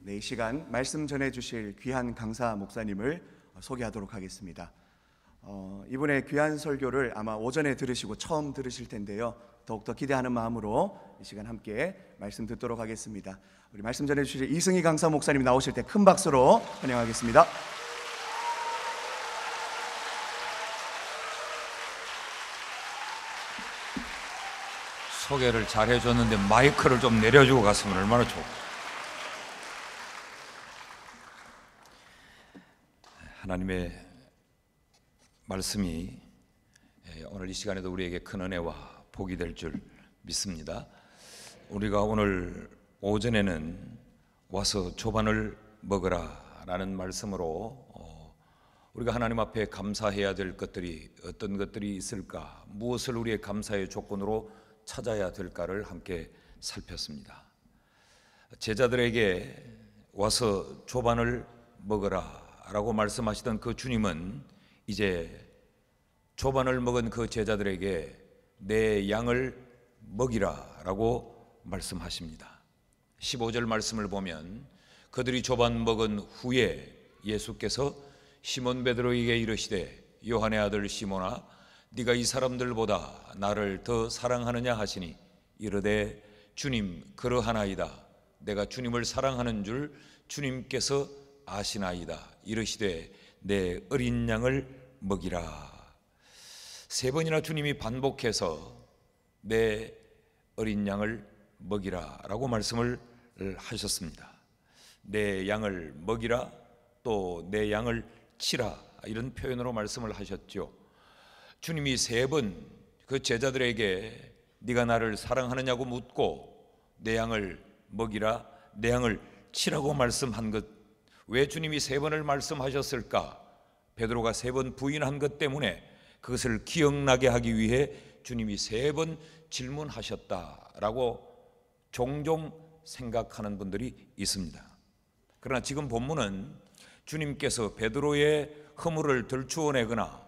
이 시간 말씀 전해주실 귀한 강사 목사님을 소개하도록 하겠습니다. 이분의 귀한 설교를 아마 오전에 들으시고 처음 들으실 텐데요, 더욱더 기대하는 마음으로 이 시간 함께 말씀 듣도록 하겠습니다. 우리 말씀 전해주실 이승희 강사 목사님 나오실 때 큰 박수로 환영하겠습니다. 소개를 잘 해줬는데 마이크를 좀 내려주고 갔으면 얼마나 좋을까. 하나님의 말씀이 오늘 이 시간에도 우리에게 큰 은혜와 복이 될 줄 믿습니다. 우리가 오늘 오전에는 와서 조반을 먹으라 라는 말씀으로 우리가 하나님 앞에 감사해야 될 것들이 어떤 것들이 있을까, 무엇을 우리의 감사의 조건으로 찾아야 될까를 함께 살폈습니다. 제자들에게 와서 조반을 먹으라 라고 말씀하시던 그 주님은 이제 조반을 먹은 그 제자들에게 내 양을 먹이라 라고 말씀하십니다. 15절 말씀을 보면 그들이 조반 먹은 후에 예수께서 시몬 베드로에게 이르시되 요한의 아들 시몬아, 네가 이 사람들보다 나를 더 사랑하느냐 하시니 이르되 주님 그러하나이다. 내가 주님을 사랑하는 줄 주님께서 아시나이다. 이르시되 내 어린 양을 먹이라. 세 번이나 주님이 반복해서 내 어린 양을 먹이라 라고 말씀을 하셨습니다. 내 양을 먹이라, 또 내 양을 치라, 이런 표현으로 말씀을 하셨죠. 주님이 세 번 그 제자들에게 네가 나를 사랑하느냐고 묻고 내 양을 먹이라, 내 양을 치라고 말씀한 것, 왜 주님이 세 번을 말씀하셨을까? 베드로가 세 번 부인한 것 때문에 그것을 기억나게 하기 위해 주님이 세 번 질문하셨다라고 종종 생각하는 분들이 있습니다. 그러나 지금 본문은 주님께서 베드로의 허물을 들추어내거나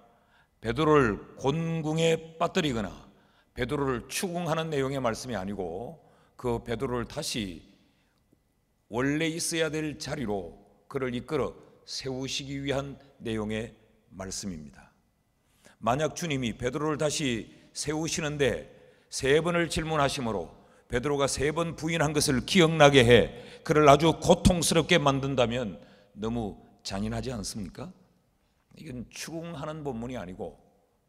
베드로를 곤궁에 빠뜨리거나 베드로를 추궁하는 내용의 말씀이 아니고 그 베드로를 다시 원래 있어야 될 자리로 그를 이끌어 세우시기 위한 내용의 말씀입니다. 만약 주님이 베드로를 다시 세우시는데 세 번을 질문하심으로 베드로가 세 번 부인한 것을 기억나게 해 그를 아주 고통스럽게 만든다면 너무 잔인하지 않습니까? 이건 추궁하는 본문이 아니고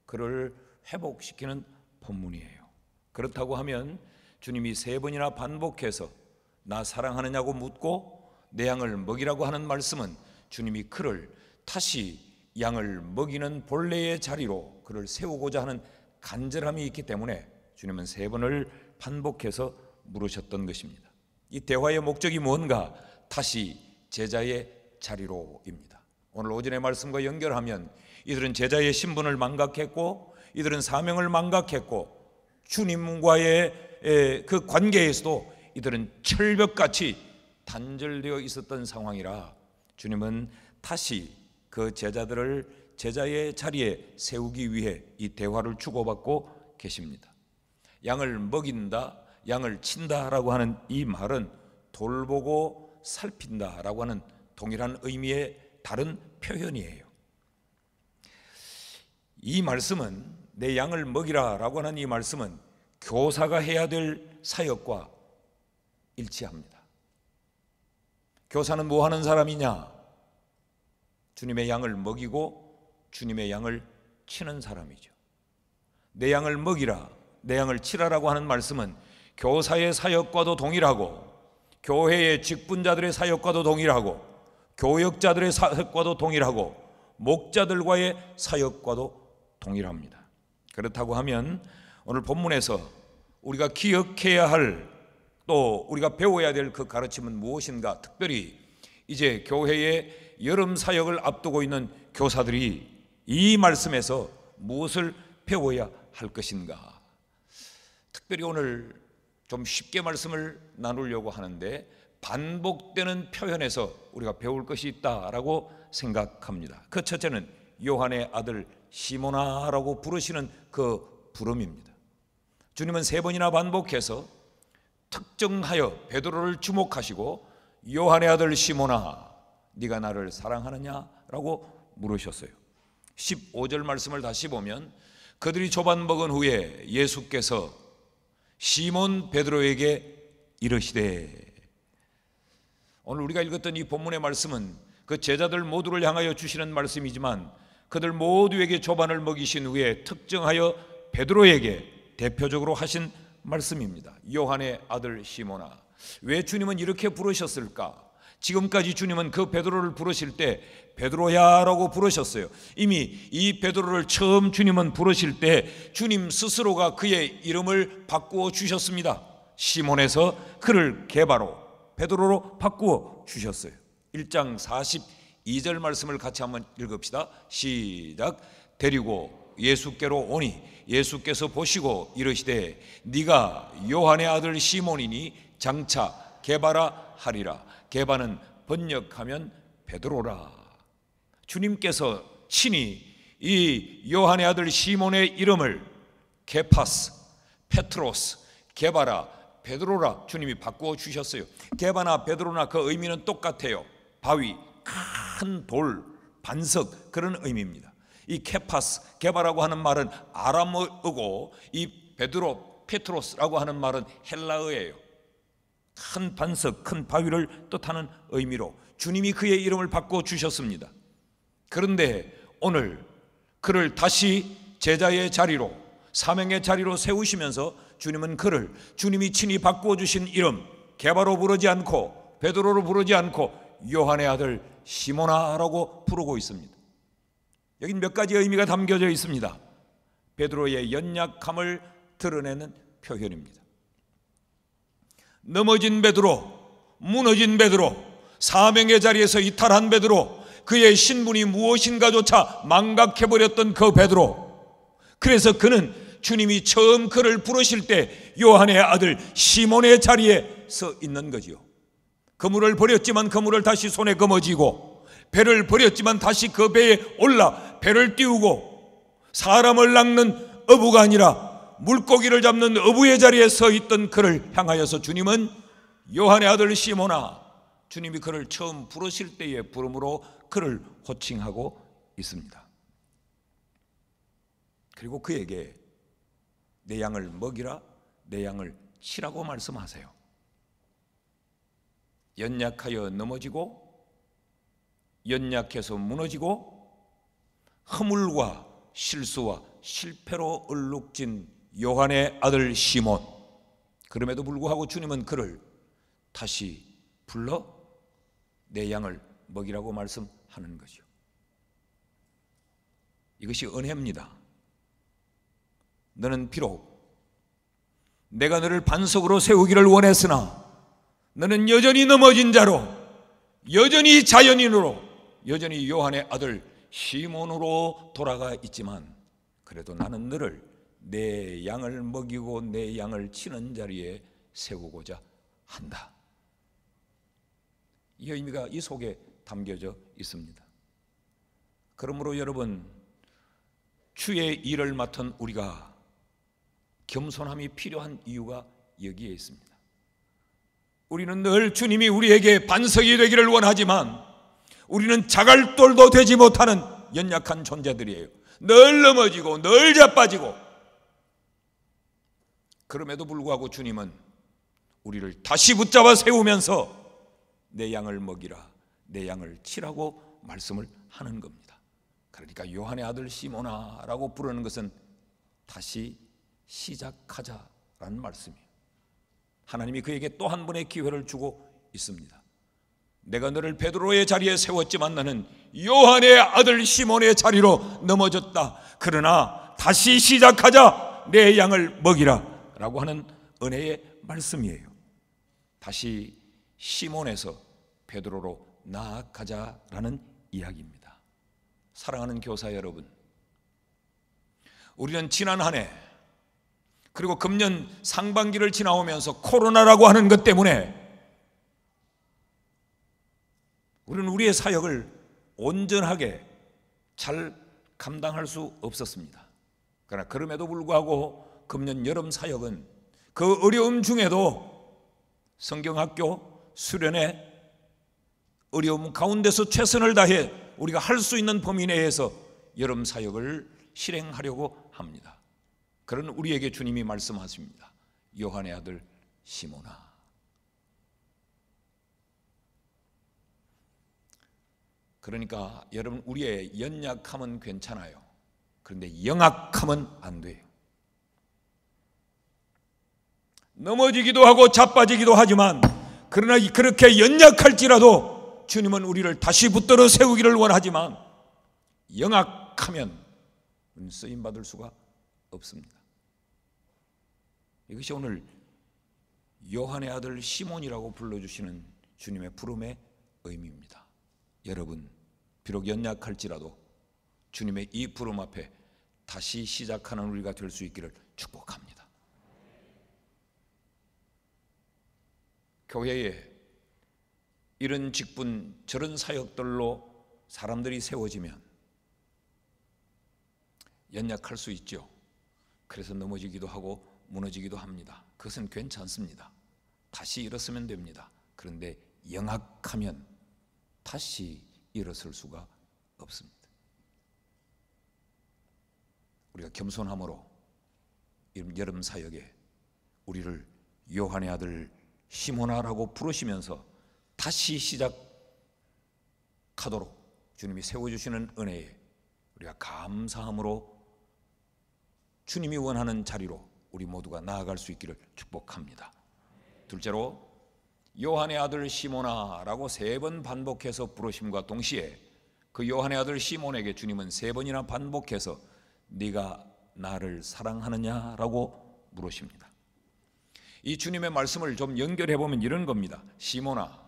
그를 회복시키는 본문이에요. 그렇다고 하면 주님이 세 번이나 반복해서 나 사랑하느냐고 묻고 내 양을 먹이라고 하는 말씀은 주님이 그를 다시 양을 먹이는 본래의 자리로 그를 세우고자 하는 간절함이 있기 때문에 주님은 세 번을 반복해서 물으셨던 것입니다. 이 대화의 목적이 뭔가? 다시 제자의 자리로입니다. 오늘 오전의 말씀과 연결하면 이들은 제자의 신분을 망각했고 이들은 사명을 망각했고 주님과의 그 관계에서도 이들은 철벽같이 단절되어 있었던 상황이라 주님은 다시 그 제자들을 제자의 자리에 세우기 위해 이 대화를 주고받고 계십니다. 양을 먹인다, 양을 친다라고 하는 이 말은 돌보고 살핀다라고 하는 동일한 의미의 다른 표현이에요. 이 말씀은 내 양을 먹이라라고 하는 이 말씀은 교사가 해야 될 사역과 일치합니다. 교사는 뭐 하는 사람이냐? 주님의 양을 먹이고 주님의 양을 치는 사람이죠. 내 양을 먹이라, 내 양을 치라라고 하는 말씀은 교사의 사역과도 동일하고 교회의 직분자들의 사역과도 동일하고 교역자들의 사역과도 동일하고 목자들과의 사역과도 동일합니다. 그렇다고 하면 오늘 본문에서 우리가 기억해야 할, 또 우리가 배워야 될 그 가르침은 무엇인가? 특별히 이제 교회의 여름 사역을 앞두고 있는 교사들이 이 말씀에서 무엇을 배워야 할 것인가? 특별히 오늘 좀 쉽게 말씀을 나누려고 하는데 반복되는 표현에서 우리가 배울 것이 있다라고 생각합니다. 그 첫째는 요한의 아들 시몬아라고 부르시는 그 부름입니다. 주님은 세 번이나 반복해서 특정하여 베드로를 주목하시고 요한의 아들 시몬아, 네가 나를 사랑하느냐? 라고 물으셨어요. 15절 말씀을 다시 보면 그들이 조반 먹은 후에 예수께서 시몬 베드로에게 이르시되, 오늘 우리가 읽었던 이 본문의 말씀은 그 제자들 모두를 향하여 주시는 말씀이지만 그들 모두에게 조반을 먹이신 후에 특정하여 베드로에게 대표적으로 하신 말씀입니다. 요한의 아들 시몬아. 왜 주님은 이렇게 부르셨을까? 지금까지 주님은 그 베드로를 부르실 때 베드로야라고 부르셨어요. 이미 이 베드로를 처음 주님은 부르실 때 주님 스스로가 그의 이름을 바꾸어 주셨습니다. 시몬에서 그를 게바로, 베드로로 바꾸어 주셨어요. 1장 42절 말씀을 같이 한번 읽읍시다. 시작. 데리고 예수께로 오니 예수께서 보시고 이르시되 네가 요한의 아들 시몬이니 장차 게바라 하리라. 게바는 번역하면 베드로라. 주님께서 친히 이 요한의 아들 시몬의 이름을 케파스, 페트로스, 게바라, 베드로라 주님이 바꾸어 주셨어요. 게바나 베드로나 그 의미는 똑같아요. 바위, 큰 돌, 반석, 그런 의미입니다. 이 케파스, 게바라고 하는 말은 아람어고 이 베드로, 페트로스라고 하는 말은 헬라어예요. 큰 반석, 큰 바위를 뜻하는 의미로 주님이 그의 이름을 바꿔 주셨습니다. 그런데 오늘 그를 다시 제자의 자리로, 사명의 자리로 세우시면서 주님은 그를 주님이 친히 바꾸어 주신 이름 게바로 부르지 않고 베드로로 부르지 않고 요한의 아들 시몬아라고 부르고 있습니다. 여긴 몇 가지 의미가 담겨져 있습니다. 베드로의 연약함을 드러내는 표현입니다. 넘어진 베드로, 무너진 베드로, 사명의 자리에서 이탈한 베드로, 그의 신분이 무엇인가조차 망각해버렸던 그 베드로. 그래서 그는 주님이 처음 그를 부르실 때 요한의 아들 시몬의 자리에 서 있는 거지요. 그물을 버렸지만 그물을 다시 손에 거머쥐고, 배를 버렸지만 다시 그 배에 올라 배를 띄우고, 사람을 낚는 어부가 아니라 물고기를 잡는 어부의 자리에 서 있던 그를 향하여서 주님은 요한의 아들 시몬아, 주님이 그를 처음 부르실 때의 부름으로 그를 호칭하고 있습니다. 그리고 그에게 내 양을 먹이라, 내 양을 치라고 말씀하세요. 연약하여 넘어지고, 연약해서 무너지고, 허물과 실수와 실패로 얼룩진 요한의 아들 시몬. 그럼에도 불구하고 주님은 그를 다시 불러 내 양을 먹이라고 말씀하는 거죠. 이것이 은혜입니다. 너는 비록 내가 너를 반석으로 세우기를 원했으나 너는 여전히 넘어진 자로, 여전히 자연인으로, 여전히 요한의 아들 시몬으로 돌아가 있지만 그래도 나는 너를 내 양을 먹이고 내 양을 치는 자리에 세우고자 한다. 이 의미가 이 속에 담겨져 있습니다. 그러므로 여러분, 주의 일을 맡은 우리가 겸손함이 필요한 이유가 여기에 있습니다. 우리는 늘 주님이 우리에게 반석이 되기를 원하지만 우리는 자갈돌도 되지 못하는 연약한 존재들이에요. 늘 넘어지고 늘 자빠지고. 그럼에도 불구하고 주님은 우리를 다시 붙잡아 세우면서 내 양을 먹이라, 내 양을 치라고 말씀을 하는 겁니다. 그러니까 요한의 아들 시몬아라고 부르는 것은 다시 시작하자라는 말씀이에요. 하나님이 그에게 또 한 번의 기회를 주고 있습니다. 내가 너를 베드로의 자리에 세웠지만 너는 요한의 아들 시몬의 자리로 넘어졌다. 그러나 다시 시작하자, 내 양을 먹이라 라고 하는 은혜의 말씀이에요. 다시 시몬에서 베드로로 나아가자라는 이야기입니다. 사랑하는 교사 여러분, 우리는 지난 한 해 그리고 금년 상반기를 지나오면서 코로나라고 하는 것 때문에 우리는 우리의 사역을 온전하게 잘 감당할 수 없었습니다. 그러나 그럼에도 불구하고 금년 여름 사역은 그 어려움 중에도 성경학교, 수련회, 어려움 가운데서 최선을 다해 우리가 할 수 있는 범위 내에서 여름 사역을 실행하려고 합니다. 그런 우리에게 주님이 말씀하십니다. 요한의 아들 시몬아, 그러니까 여러분, 우리의 연약함은 괜찮아요. 그런데 영악하면 안 돼요. 넘어지기도 하고 자빠지기도 하지만, 그러나 그렇게 연약할지라도 주님은 우리를 다시 붙들어 세우기를 원하지만, 영악하면 쓰임받을 수가 없습니다. 이것이 오늘 요한의 아들 시몬이라고 불러주시는 주님의 부름의 의미입니다. 여러분, 비록 연약할지라도 주님의 이 부름 앞에 다시 시작하는 우리가 될 수 있기를 축복합니다. 교회에 이런 직분, 저런 사역들로 사람들이 세워지면 연약할 수 있죠. 그래서 넘어지기도 하고 무너지기도 합니다. 그것은 괜찮습니다. 다시 일어서면 됩니다. 그런데 영악하면 다시 일어설 수가 없습니다. 우리가 겸손함으로 여름 사역에 우리를 요한의 아들 시몬아라고 부르시면서 다시 시작하도록 주님이 세워주시는 은혜에 우리가 감사함으로 주님이 원하는 자리로 우리 모두가 나아갈 수 있기를 축복합니다. 둘째로, 요한의 아들 시몬아라고 3번 반복해서 부르심과 동시에 그 요한의 아들 시몬에게 주님은 3번이나 반복해서 네가 나를 사랑하느냐라고 물으십니다. 이 주님의 말씀을 좀 연결해 보면 이런 겁니다. 시몬아,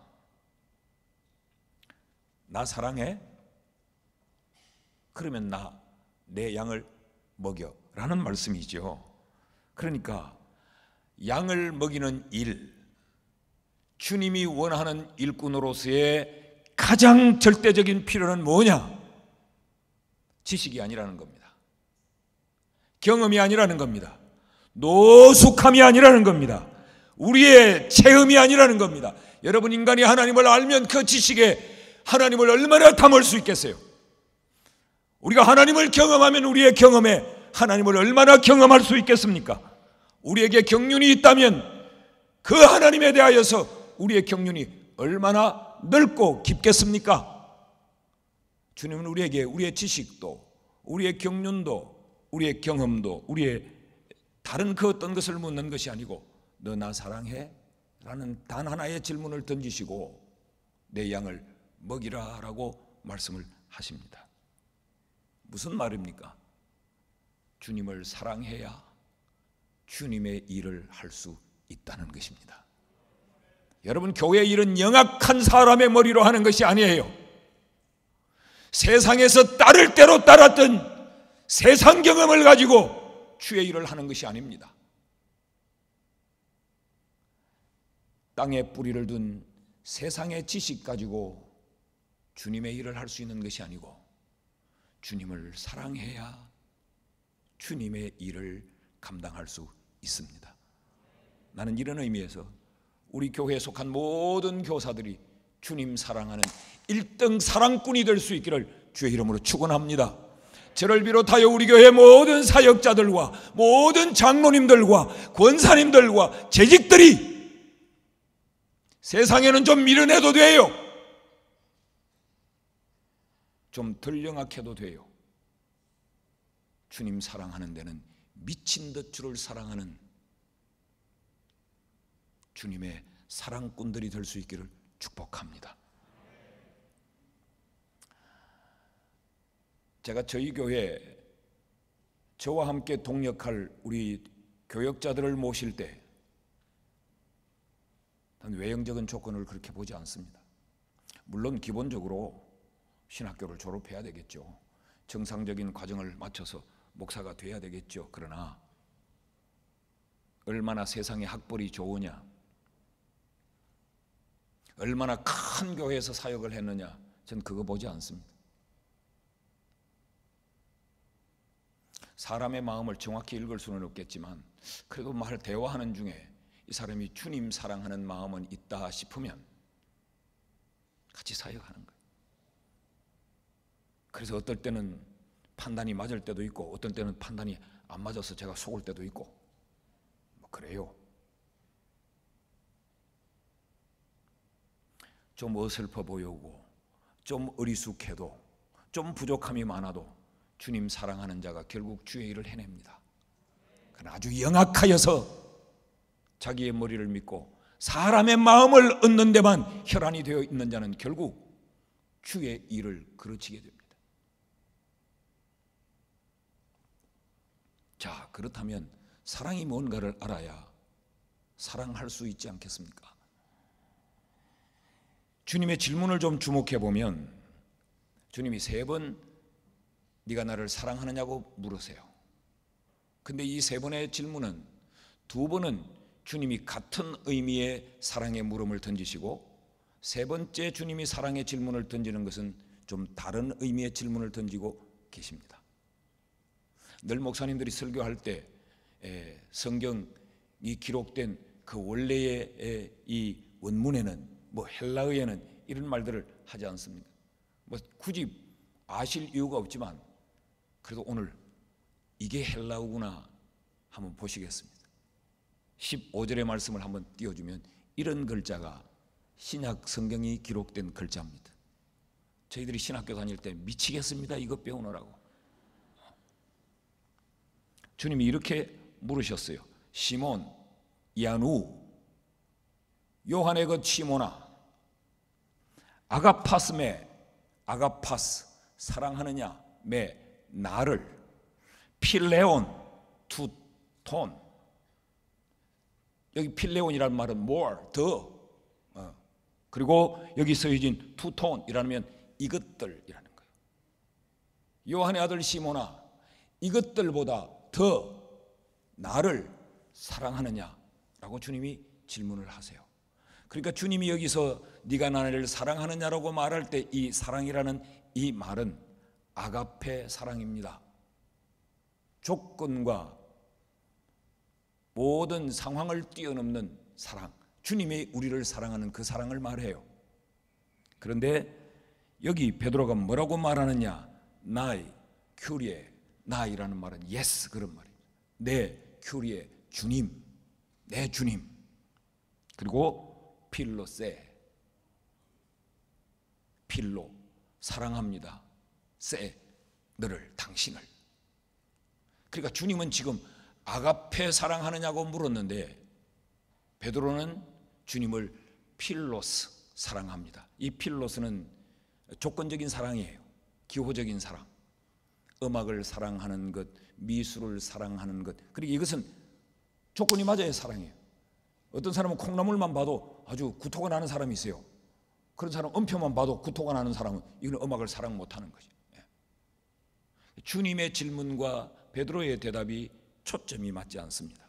나 사랑해? 그러면 내 양을 먹여 라는 말씀이죠. 그러니까 양을 먹이는 일, 주님이 원하는 일꾼으로서의 가장 절대적인 필요는 뭐냐? 지식이 아니라는 겁니다. 경험이 아니라는 겁니다. 노숙함이 아니라는 겁니다. 우리의 체험이 아니라는 겁니다. 여러분, 인간이 하나님을 알면 그 지식에 하나님을 얼마나 담을 수 있겠어요? 우리가 하나님을 경험하면 우리의 경험에 하나님을 얼마나 경험할 수 있겠습니까? 우리에게 경륜이 있다면 그 하나님에 대하여서 우리의 경륜이 얼마나 넓고 깊겠습니까? 주님은 우리에게 우리의 지식도, 우리의 경륜도, 우리의 경험도, 우리의 다른 그 어떤 것을 묻는 것이 아니고 너 나 사랑해? 라는 단 하나의 질문을 던지시고 내 양을 먹이라 라고 말씀을 하십니다. 무슨 말입니까? 주님을 사랑해야 주님의 일을 할 수 있다는 것입니다. 여러분, 교회 일은 영악한 사람의 머리로 하는 것이 아니에요. 세상에서 따를 대로 따랐던 세상 경험을 가지고 주의 일을 하는 것이 아닙니다. 땅에 뿌리를 둔 세상의 지식 가지고 주님의 일을 할 수 있는 것이 아니고 주님을 사랑해야 주님의 일을 감당할 수 있습니다. 나는 이런 의미에서 우리 교회에 속한 모든 교사들이 주님 사랑하는 1등 사랑꾼이 될 수 있기를 주의 이름으로 축원합니다. 저를 비롯하여 우리 교회 모든 사역자들과 모든 장로님들과 권사님들과 재직들이 세상에는 좀 미련해도 돼요. 좀 덜 영악해도 돼요. 주님 사랑하는 데는 미친 듯 주를 사랑하는 주님의 사랑꾼들이 될 수 있기를 축복합니다. 제가 저희 교회에 저와 함께 동역할 우리 교역자들을 모실 때 외형적인 조건을 그렇게 보지 않습니다. 물론 기본적으로 신학교를 졸업해야 되겠죠. 정상적인 과정을 마쳐서 목사가 돼야 되겠죠. 그러나 얼마나 세상의 학벌이 좋으냐, 얼마나 큰 교회에서 사역을 했느냐, 전 그거 보지 않습니다. 사람의 마음을 정확히 읽을 수는 없겠지만 그래도 대화하는 중에 이 사람이 주님 사랑하는 마음은 있다 싶으면 같이 사역하는 거예요. 그래서 어떨 때는 판단이 맞을 때도 있고 어떨 때는 판단이 안 맞아서 제가 속을 때도 있고 뭐 그래요. 좀 어설퍼 보이고 좀 어리숙해도 좀 부족함이 많아도 주님 사랑하는 자가 결국 주의 일을 해냅니다. 그러나 아주 영악하여서 자기의 머리를 믿고 사람의 마음을 얻는 데만 혈안이 되어 있는 자는 결국 주의 일을 그르치게 됩니다. 자, 그렇다면 사랑이 뭔가를 알아야 사랑할 수 있지 않겠습니까? 주님의 질문을 좀 주목해 보면 주님이 3번 네가 나를 사랑하느냐고 물으세요. 근데 이 3번의 질문은 2번은 주님이 같은 의미의 사랑의 물음을 던지시고 3번째 주님이 사랑의 질문을 던지는 것은 좀 다른 의미의 질문을 던지고 계십니다. 늘 목사님들이 설교할 때 성경이 기록된 그 원래의 이 원문에는 뭐 헬라어에는 이런 말들을 하지 않습니다. 뭐 굳이 아실 이유가 없지만 그래도 오늘 이게 헬라어구나 한번 보시겠습니다. 15절의 말씀을 한번 띄워주면 이런 글자가 신약 성경이 기록된 글자입니다. 저희들이 신학교 다닐 때 미치겠습니다. 이거 배우느라고. 주님이 이렇게 물으셨어요. 시몬, 야누, 요한의 것 시몬아, 아가파스메, 아가파스, 사랑하느냐, 메, 나를, 필레온, 투톤. 여기 필레온이라는 말은 more, 더. 그리고 여기 써진 투톤이라면 이것들이라는 거예요. 요한의 아들 시몬아, 이것들보다 더 나를 사랑하느냐라고 주님이 질문을 하세요. 그러니까 주님이 여기서 네가 나를 사랑하느냐라고 말할 때 이 사랑이라는 이 말은 아가페 사랑입니다. 조건과 모든 상황을 뛰어넘는 사랑, 주님이 우리를 사랑하는 그 사랑을 말해요. 그런데 여기 베드로가 뭐라고 말하느냐? 나이, 큐리에, 나이라는 말은 예스 그런 말입니다. 내 큐리에 주님, 내 주님. 그리고 필로세, 필로 사랑합니다. 세 너를 당신을. 그러니까 주님은 지금 아가페 사랑하느냐고 물었는데 베드로는 주님을 필로스 사랑합니다. 이 필로스는 조건적인 사랑이에요. 기호적인 사랑. 음악을 사랑하는 것, 미술을 사랑하는 것. 그리고 이것은 조건이 맞아야 사랑이에요. 어떤 사람은 콩나물만 봐도 아주 구토가 나는 사람이 있어요. 그런 사람 음표만 봐도 구토가 나는 사람은 이건 음악을 사랑 못하는 거죠. 주님의 질문과 베드로의 대답이 초점이 맞지 않습니다.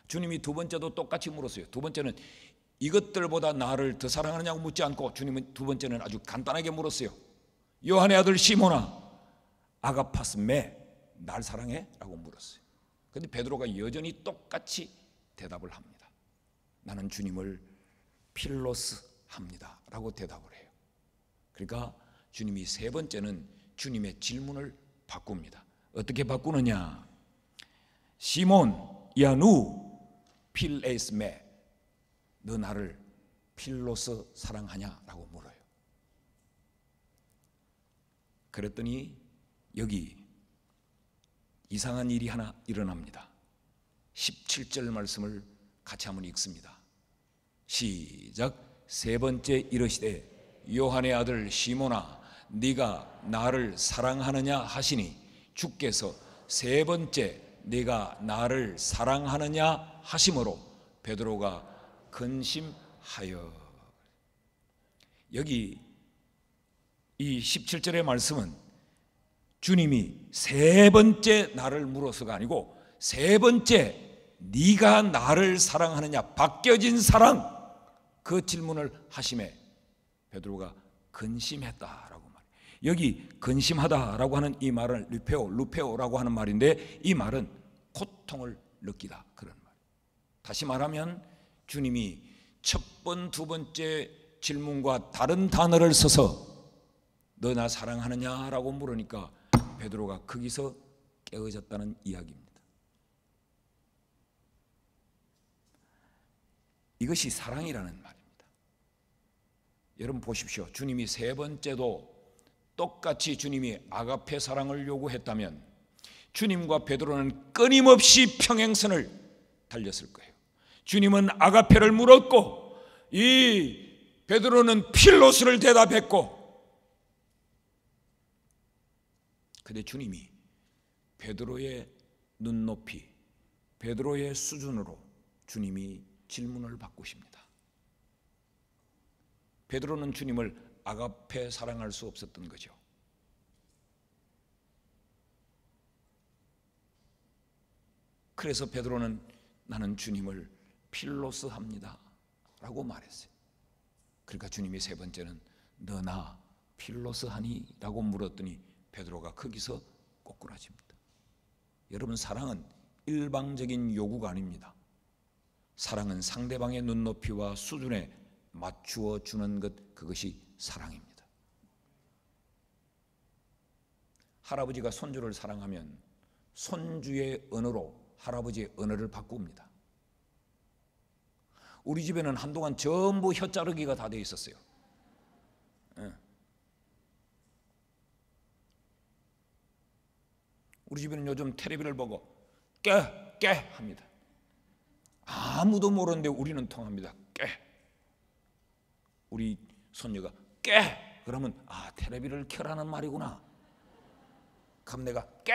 주님이 2번째도 똑같이 물었어요. 2번째는 이것들보다 나를 더 사랑하느냐고 묻지 않고 주님은 2번째는 아주 간단하게 물었어요. 요한의 아들 시몬아, 아가파스 메, 날 사랑해? 라고 물었어요. 그런데 베드로가 여전히 똑같이 대답을 합니다. 나는 주님을 필로스 합니다 라고 대답을 해요. 그러니까 주님이 3번째는 주님의 질문을 바꿉니다. 어떻게 바꾸느냐? 시몬 야누 필에스메, 너 나를 필로스 사랑하냐라고 물어요. 그랬더니 여기 이상한 일이 하나 일어납니다. 17절 말씀을 같이 한번 읽습니다. 시작. 3번째 이르시되 요한의 아들 시몬아, 네가 나를 사랑하느냐 하시니 주께서 3번째 네가 나를 사랑하느냐 하심으로 베드로가 근심하여. 여기 이 17절의 말씀은 주님이 3번째 나를 물어서가 아니고 3번째 네가 나를 사랑하느냐, 바뀌어진 사랑, 그 질문을 하심에 베드로가 근심했다라고 말해요. 여기 근심하다라고 하는 이 말은 루페오라고 하는 말인데 이 말은 고통을 느끼다 그런 말. 다시 말하면 주님이 첫 번, 두 번째 질문과 다른 단어를 써서 너 나 사랑하느냐라고 물으니까 베드로가 거기서 깨어졌다는 이야기입니다. 이것이 사랑이라는 말입니다. 여러분 보십시오. 주님이 세 번째도 똑같이 주님이 아가페 사랑을 요구했다면 주님과 베드로는 끊임없이 평행선을 달렸을 거예요. 주님은 아가페를 물었고 이 베드로는 필로스를 대답했고, 그런데 주님이 베드로의 눈높이, 베드로의 수준으로 주님이 질문을 바꾸십니다. 베드로는 주님을 아가페 사랑할 수 없었던 거죠. 그래서 베드로는 나는 주님을 필로스 합니다 라고 말했어요. 그러니까 주님이 세 번째는 너 나 필로스 하니? 라고 물었더니 베드로가 거기서 꼬꾸라집니다. 여러분, 사랑은 일방적인 요구가 아닙니다. 사랑은 상대방의 눈높이와 수준에 맞추어 주는 것, 그것이 사랑입니다. 할아버지가 손주를 사랑하면 손주의 언어로 할아버지의 언어를 바꿉니다. 우리 집에는 한동안 전부 혀 자르기가 다 돼 있었어요. 우리 집에는 요즘 텔레비를 보고 깨 합니다. 아무도 모르는데 우리는 통합니다. 깨. 우리 손녀가 깨 그러면 텔레비를 켜라는 말이구나. 그럼 내가 깨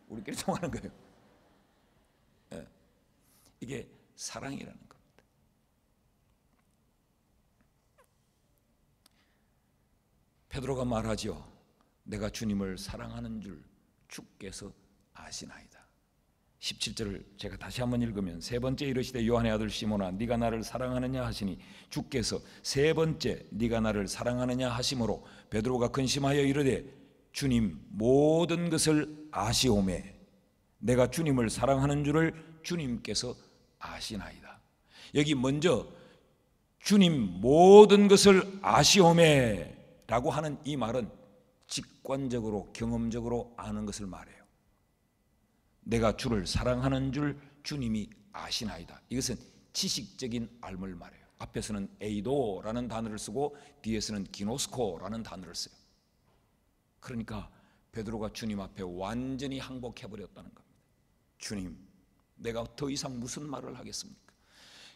우리끼리 통하는 거예요. 이게 사랑이라는 겁니다. 베드로가 말하죠. 내가 주님을 사랑하는 줄 주께서 아시나이다. 17절을 제가 다시 한번 읽으면, 세 번째 이르시되 요한의 아들 시몬아 네가 나를 사랑하느냐 하시니 주께서 세 번째 네가 나를 사랑하느냐 하심으로 베드로가 근심하여 이르되 주님 모든 것을 아시오매 내가 주님을 사랑하는 줄을 주님께서 아시나이다. 여기 먼저 주님 모든 것을 아시오매 라고 하는 이 말은 직관적으로 경험적으로 아는 것을 말해요. 내가 주를 사랑하는 줄 주님이 아시나이다. 이것은 지식적인 알을 말해요. 앞에서는 에이도라는 단어를 쓰고 뒤에서는 기노스코라는 단어를 써요. 그러니까 베드로가 주님 앞에 완전히 항복해버렸다는 겁니다. 주님, 내가 더 이상 무슨 말을 하겠습니까?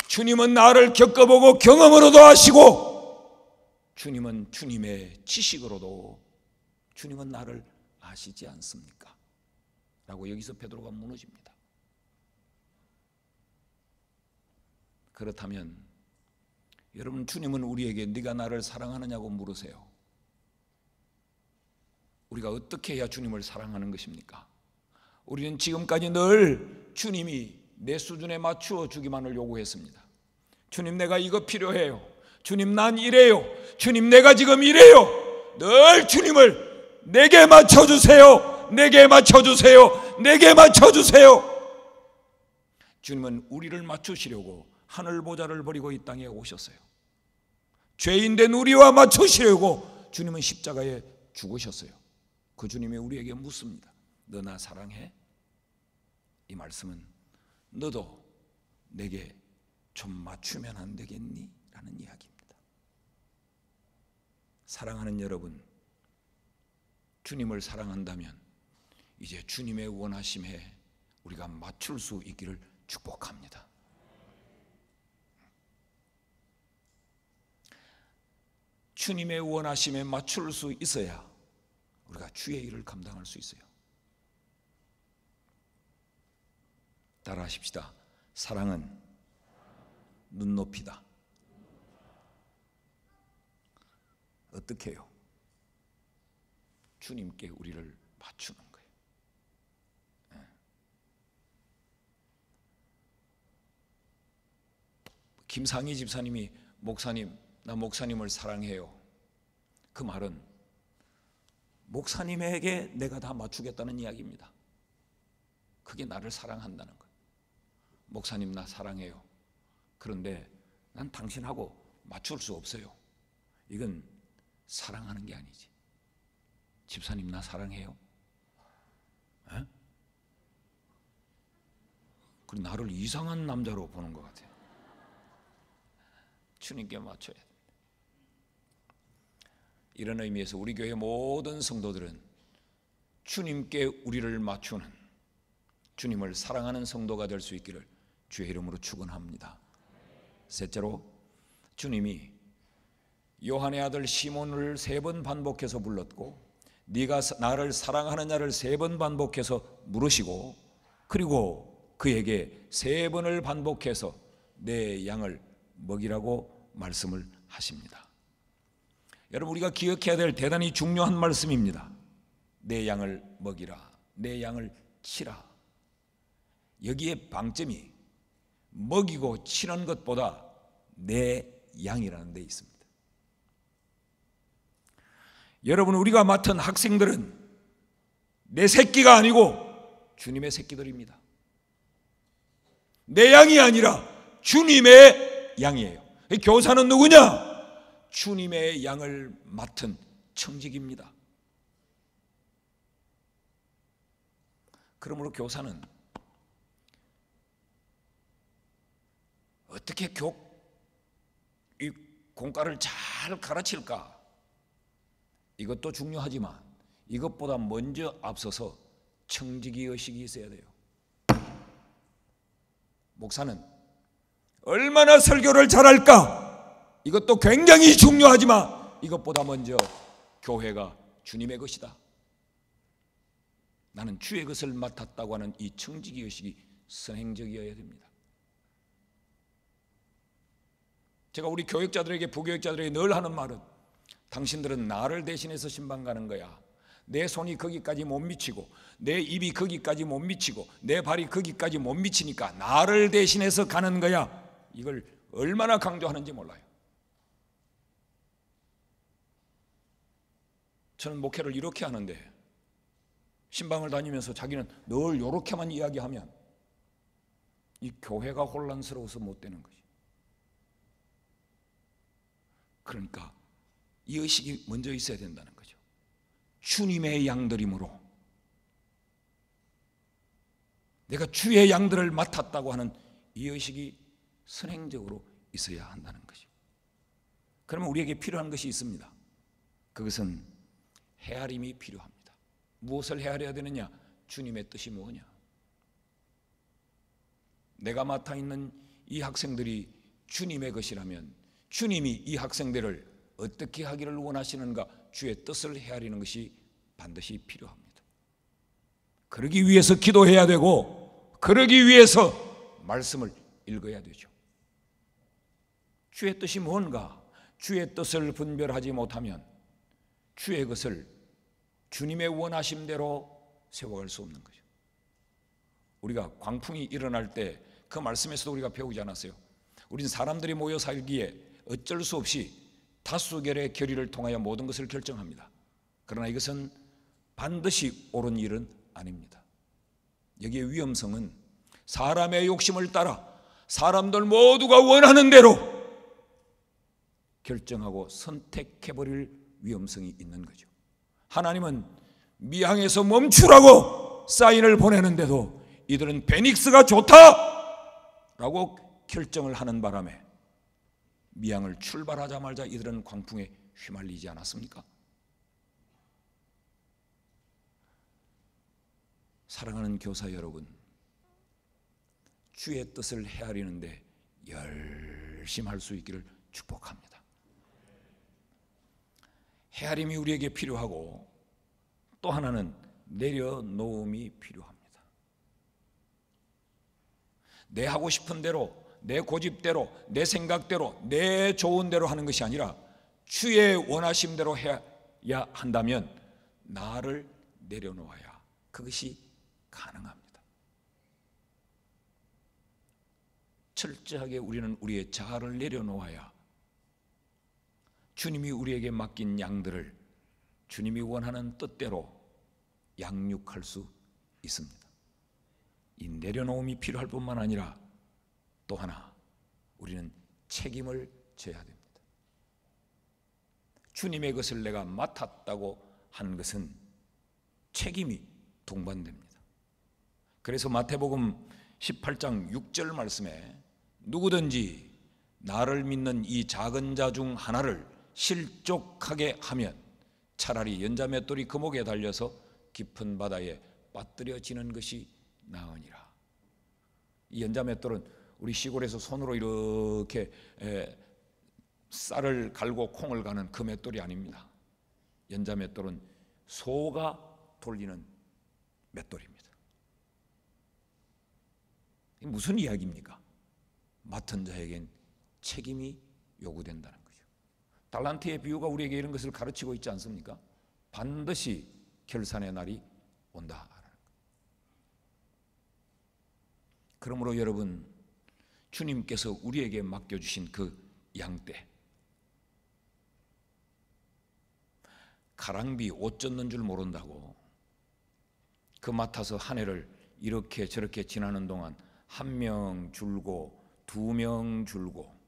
주님은 나를 겪어보고 경험으로도 아시고 주님은 주님의 지식으로도 주님은 나를 아시지 않습니까? 라고 여기서 베드로가 무너집니다. 그렇다면 여러분, 주님은 우리에게 네가 나를 사랑하느냐고 물으세요. 우리가 어떻게 해야 주님을 사랑하는 것입니까? 우리는 지금까지 늘 주님이 내 수준에 맞추어 주기만을 요구했습니다. 주님, 내가 이거 필요해요. 주님, 난 이래요. 주님, 내가 지금 이래요. 늘 주님을 내게 맞춰주세요. 내게 맞춰주세요. 내게 맞춰주세요. 주님은 우리를 맞추시려고 하늘보좌를 버리고 이 땅에 오셨어요. 죄인된 우리와 맞추시려고 주님은 십자가에 죽으셨어요. 그 주님이 우리에게 묻습니다. 너 나 사랑해? 이 말씀은 너도 내게 좀 맞추면 안 되겠니? 라는 이야기입니다. 사랑하는 여러분, 주님을 사랑한다면 이제 주님의 원하심에 우리가 맞출 수 있기를 축복합니다. 주님의 원하심에 맞출 수 있어야 우리가 주의 일을 감당할 수 있어요. 따라하십시다. 사랑은 눈높이다. 어떻게 해요? 주님께 우리를 맞추는 거예요. 김상희 집사님이 목사님, 나 목사님을 사랑해요. 그 말은 목사님에게 내가 다 맞추겠다는 이야기입니다. 그게 나를 사랑한다는 거예요. 목사님, 나 사랑해요. 그런데 난 당신하고 맞출 수 없어요. 이건 사랑하는 게 아니지. 집사님 나 사랑해요? 에? 그리고 나를 이상한 남자로 보는 것 같아요. 주님께 맞춰야 됩니다. 이런 의미에서 우리 교회 모든 성도들은 주님께 우리를 맞추는, 주님을 사랑하는 성도가 될 수 있기를 주의 이름으로 축원합니다. 셋째로, 주님이 요한의 아들 시몬을 3번 반복해서 불렀고 네가 나를 사랑하느냐를 3번 반복해서 물으시고, 그리고 그에게 3번을 반복해서 내 양을 먹이라고 말씀을 하십니다. 여러분, 우리가 기억해야 될 대단히 중요한 말씀입니다. 내 양을 먹이라, 내 양을 치라. 여기에 방점이 먹이고 치는 것보다 내 양이라는 데 있습니다. 여러분, 우리가 맡은 학생들은 내 새끼가 아니고 주님의 새끼들입니다. 내 양이 아니라 주님의 양이에요. 교사는 누구냐? 주님의 양을 맡은 청직입니다. 그러므로 교사는 어떻게 이 공과를 잘 가르칠까? 이것도 중요하지만 이것보다 먼저 앞서서 청지기 의식이 있어야 돼요. 목사는 얼마나 설교를 잘할까? 이것도 굉장히 중요하지만 이것보다 먼저 교회가 주님의 것이다. 나는 주의 것을 맡았다고 하는 이 청지기 의식이 선행적이어야 됩니다. 제가 우리 교육자들에게, 부교육자들에게 늘 하는 말은, 당신들은 나를 대신해서 신방 가는 거야. 내 손이 거기까지 못 미치고, 내 입이 거기까지 못 미치고, 내 발이 거기까지 못 미치니까 나를 대신해서 가는 거야. 이걸 얼마나 강조하는지 몰라요. 저는 목회를 이렇게 하는데 신방을 다니면서 자기는 늘 이렇게만 이야기하면 이 교회가 혼란스러워서 못 되는 거지. 그러니까 이 의식이 먼저 있어야 된다는 거죠. 주님의 양들이므로 내가 주의 양들을 맡았다고 하는 이 의식이 선행적으로 있어야 한다는 거죠. 그러면 우리에게 필요한 것이 있습니다. 그것은 헤아림이 필요합니다. 무엇을 헤아려야 되느냐? 주님의 뜻이 뭐냐? 내가 맡아 있는 이 학생들이 주님의 것이라면 주님이 이 학생들을 어떻게 하기를 원하시는가, 주의 뜻을 헤아리는 것이 반드시 필요합니다. 그러기 위해서 기도해야 되고, 그러기 위해서 말씀을 읽어야 되죠. 주의 뜻이 뭔가, 주의 뜻을 분별하지 못하면 주의 것을 주님의 원하심대로 세워갈 수 없는 거죠. 우리가 광풍이 일어날 때 그 말씀에서도 우리가 배우지 않았어요? 우린 사람들이 모여 살기에 어쩔 수 없이 다수결의 결의를 통하여 모든 것을 결정합니다. 그러나 이것은 반드시 옳은 일은 아닙니다. 여기에 위험성은 사람의 욕심을 따라 사람들 모두가 원하는 대로 결정하고 선택해버릴 위험성이 있는 거죠. 하나님은 미항에서 멈추라고 사인을 보내는데도 이들은 베닉스가 좋다라고 결정을 하는 바람에 미항을 출발하자마자 이들은 광풍에 휘말리지 않았습니까? 사랑하는 교사 여러분, 주의 뜻을 헤아리는데 열심히 할 수 있기를 축복합니다. 헤아림이 우리에게 필요하고, 또 하나는 내려놓음이 필요합니다. 내 하고 싶은 대로, 내 고집대로, 내 생각대로, 내 좋은 대로 하는 것이 아니라 주의 원하심대로 해야 한다면 나를 내려놓아야 그것이 가능합니다. 철저하게 우리는 우리의 자아를 내려놓아야 주님이 우리에게 맡긴 양들을 주님이 원하는 뜻대로 양육할 수 있습니다. 이 내려놓음이 필요할 뿐만 아니라 또 하나, 우리는 책임을 져야 됩니다. 주님의 것을 내가 맡았다고 한 것은 책임이 동반됩니다. 그래서 마태복음 18장 6절 말씀에 누구든지 나를 믿는 이 작은 자 중 하나를 실족하게 하면 차라리 연자맷돌이 그 목에 달려서 깊은 바다에 빠뜨려지는 것이 나으니라. 이 연자맷돌은 우리 시골에서 손으로 이렇게 쌀을 갈고 콩을 가는 그 맷돌이 아닙니다. 연자맷돌은 소가 돌리는 맷돌입니다. 이게 무슨 이야기입니까? 맡은 자에겐 책임이 요구된다는 거죠. 달란트의 비유가 우리에게 이런 것을 가르치고 있지 않습니까? 반드시 결산의 날이 온다. 그러므로 여러분, 주님께서 우리에게 맡겨주신 그 양떼, 가랑비 옷 젖는 줄 모른다고 그 맡아서 한 해를 이렇게 저렇게 지나는 동안 1명 줄고 2명 줄고,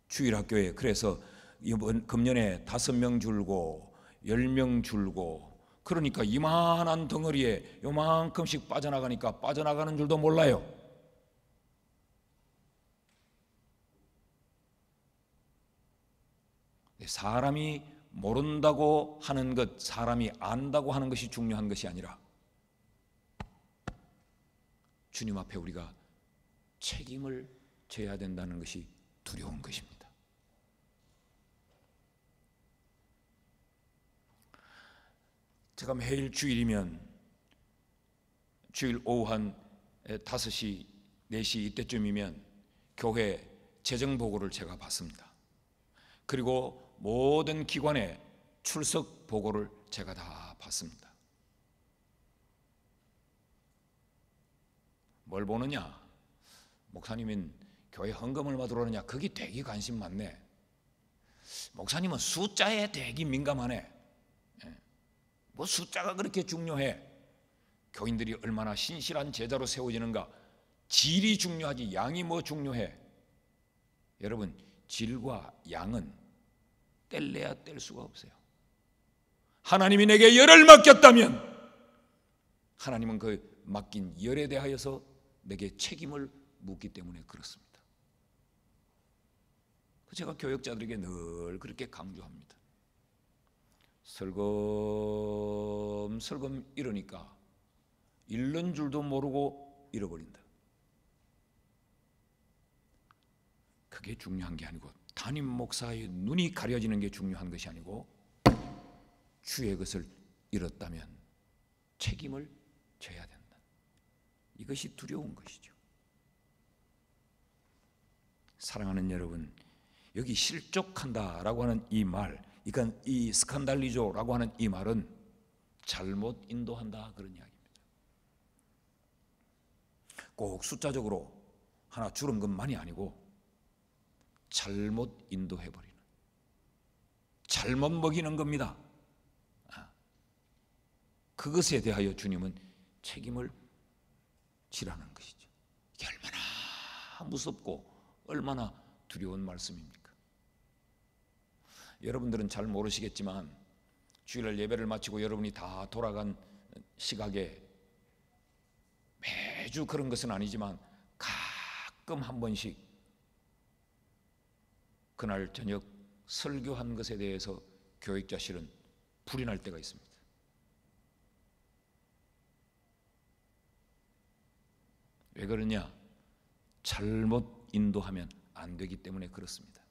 주일학교에 그래서 이번 금년에 5명 줄고 10명 줄고, 그러니까 이만한 덩어리에 요만큼씩 빠져나가니까 빠져나가는 줄도 몰라요. 사람이 모른다고 하는 것, 사람이 안다고 하는 것이 중요한 것이 아니라 주님 앞에 우리가 책임을 져야 된다는 것이 두려운 것입니다. 제가 매일 주일이면 주일 오후 한 5시, 4시 이때쯤이면 교회 재정보고를 제가 받습니다. 그리고 모든 기관의 출석 보고를 제가 다 받습니다. 뭘 보느냐? 목사님은 교회 헌금을 받으러 오느냐? 거기 되게 관심 많네. 목사님은 숫자에 되게 민감하네. 뭐 숫자가 그렇게 중요해? 교인들이 얼마나 신실한 제자로 세워지는가? 질이 중요하지 양이 뭐 중요해? 여러분, 질과 양은 뗄래야 뗄 수가 없어요. 하나님이 내게 열을 맡겼다면 하나님은 그 맡긴 열에 대하여서 내게 책임을 묻기 때문에 그렇습니다. 제가 교역자들에게 늘 그렇게 강조합니다. 설금설금 이러니까 잃는 줄도 모르고 잃어버린다. 그게 중요한 게 아니고, 담임 목사의 눈이 가려지는 게 중요한 것이 아니고, 주의 것을 잃었다면 책임을 져야 된다. 이것이 두려운 것이죠. 사랑하는 여러분, 여기 실족한다라고 하는 이 말, 그러니까 이 스칸달리조라고 하는 이 말은 잘못 인도한다 그런 이야기입니다. 꼭 숫자적으로 하나 줄은 것만이 아니고 잘못 인도해버리는, 잘못 먹이는 겁니다. 그것에 대하여 주님은 책임을 지라는 것이죠. 이게 얼마나 무섭고 얼마나 두려운 말씀입니까? 여러분들은 잘 모르시겠지만 주일날 예배를 마치고 여러분이 다 돌아간 시각에 매주 그런 것은 아니지만 가끔 한 번씩 그날 저녁 설교한 것에 대해서 교육자실은 불이 날 때가 있습니다. 왜 그러냐? 잘못 인도하면 안 되기 때문에 그렇습니다.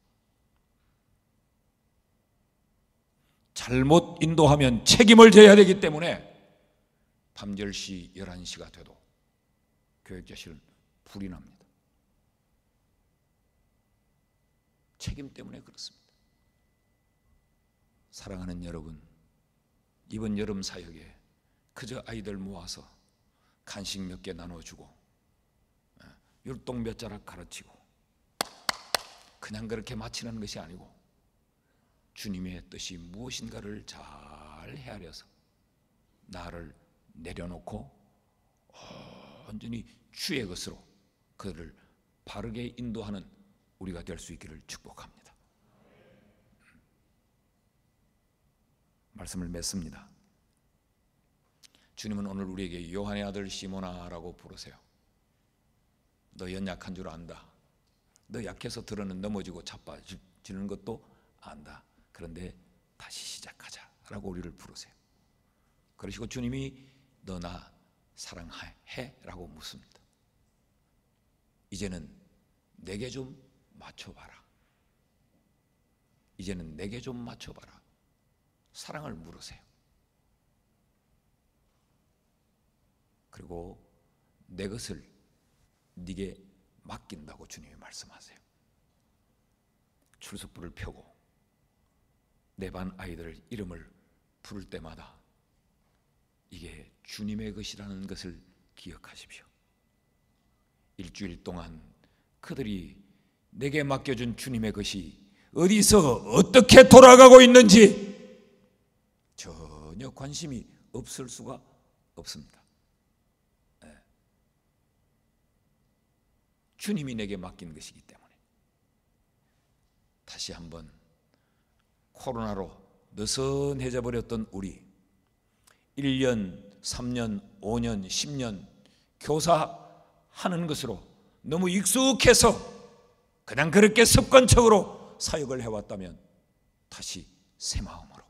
잘못 인도하면 책임을 져야 되기 때문에 밤 10시, 11시가 돼도 교육자실은 불이 납니다. 책임 때문에 그렇습니다. 사랑하는 여러분, 이번 여름 사역에 그저 아이들 모아서 간식 몇 개 나눠주고 율동 몇 자락 가르치고 그냥 그렇게 마치는 것이 아니고 주님의 뜻이 무엇인가를 잘 헤아려서 나를 내려놓고 온전히 주의 것으로 그를 바르게 인도하는 우리가 될 수 있기를 축복합니다. 말씀을 맺습니다. 주님은 오늘 우리에게 요한의 아들 시몬아라고 부르세요. 너 연약한 줄 안다. 너 약해서 들어는 넘어지고 자빠지는 것도 안다. 그런데 다시 시작하자 라고 우리를 부르세요. 그러시고 주님이 너 나 사랑해? 라고 묻습니다. 이제는 내게 좀 맞춰봐라. 이제는 내게 좀 맞춰봐라. 사랑을 물으세요. 그리고 내 것을 네게 맡긴다고 주님이 말씀하세요. 출석부를 펴고 내 반 아이들 이름을 부를 때마다 이게 주님의 것이라는 것을 기억하십시오. 일주일 동안 그들이 내게 맡겨준 주님의 것이 어디서 어떻게 돌아가고 있는지 전혀 관심이 없을 수가 없습니다. 주님이 내게 맡긴 것이기 때문에 다시 한번 코로나로 느슨해져 버렸던 우리 1년, 3년, 5년, 10년 교사하는 것으로 너무 익숙해서 그냥 그렇게 습관적으로 사역을 해왔다면 다시 새 마음으로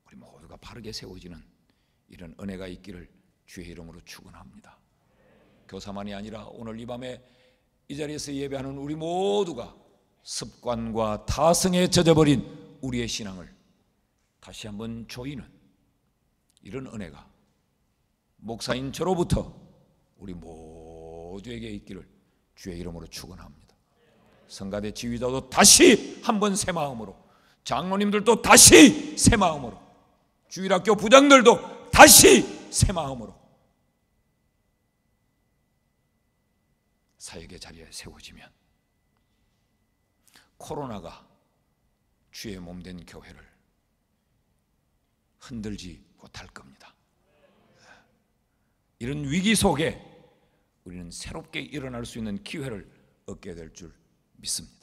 우리 모두가 바르게 세워지는 이런 은혜가 있기를 주의 이름으로 축원합니다. 교사만이 아니라 오늘 이 밤에 이 자리에서 예배하는 우리 모두가 습관과 타성에 젖어버린 우리의 신앙을 다시 한번 조이는 이런 은혜가 목사인 저로부터 우리 모두에게 있기를 주의 이름으로 축원합니다. 성가대 지휘자도 다시 한번 새 마음으로, 장로님들도 다시 새 마음으로, 주일학교 부장들도 다시 새 마음으로 사역의 자리에 세워지면 코로나가 주의 몸된 교회를 흔들지 못할 겁니다. 이런 위기 속에 우리는 새롭게 일어날 수 있는 기회를 얻게 될 줄 믿습니다.